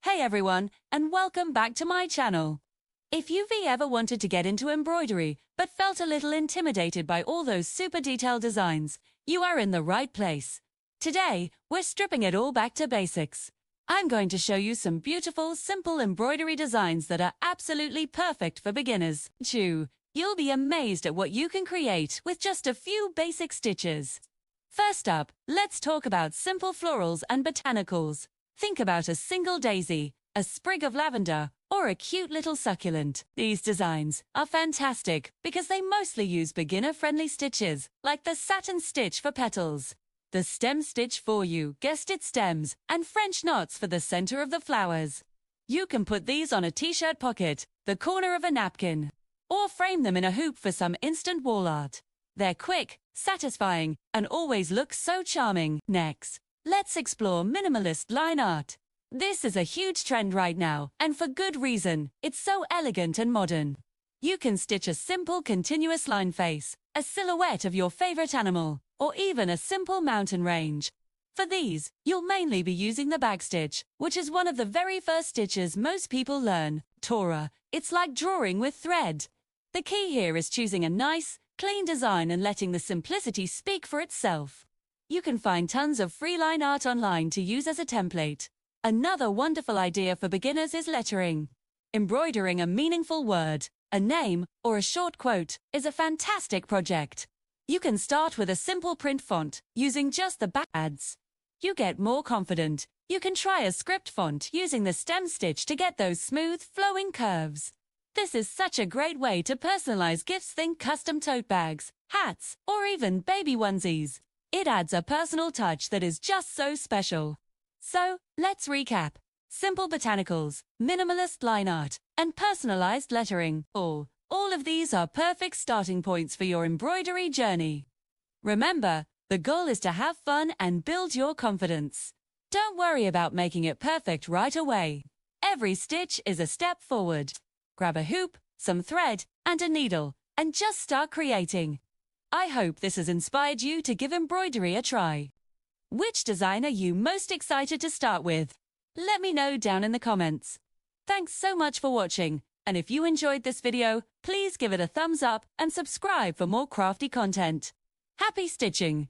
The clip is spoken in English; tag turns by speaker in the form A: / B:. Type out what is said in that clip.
A: Hey everyone, and welcome back to my channel. If you've ever wanted to get into embroidery, but felt a little intimidated by all those super detailed designs, you are in the right place. Today, we're stripping it all back to basics. I'm going to show you some beautiful, simple embroidery designs that are absolutely perfect for beginners. You'll be amazed at what you can create with just a few basic stitches. First up, let's talk about simple florals and botanicals. Think about a single daisy, a sprig of lavender, or a cute little succulent. These designs are fantastic because they mostly use beginner-friendly stitches, like the satin stitch for petals, the stem stitch for you, guessed it, stems, and French knots for the center of the flowers. You can put these on a t-shirt pocket, the corner of a napkin, or frame them in a hoop for some instant wall art. They're quick, satisfying, and always look so charming. Next, let's explore minimalist line art. This is a huge trend right now, and for good reason. It's so elegant and modern. You can stitch a simple continuous line face, a silhouette of your favorite animal, or even a simple mountain range. For these, you'll mainly be using the backstitch, which is one of the very first stitches most people learn. Tora, it's like drawing with thread. The key here is choosing a nice, clean design and letting the simplicity speak for itself. You can find tons of free line art online to use as a template. Another wonderful idea for beginners is lettering. Embroidering a meaningful word, a name, or a short quote is a fantastic project. You can start with a simple print font, using just the back ads. You get more confident. You can try a script font using the stem stitch to get those smooth, flowing curves. This is such a great way to personalize gifts. Think custom tote bags, hats, or even baby onesies. It adds a personal touch that is just so special. So, let's recap. Simple botanicals, minimalist line art, and personalized lettering. All of these are perfect starting points for your embroidery journey. Remember, the goal is to have fun and build your confidence. Don't worry about making it perfect right away. Every stitch is a step forward. Grab a hoop, some thread, and a needle, and just start creating. I hope this has inspired you to give embroidery a try. Which design are you most excited to start with? Let me know down in the comments. Thanks so much for watching, and if you enjoyed this video, please give it a thumbs up and subscribe for more crafty content. Happy stitching!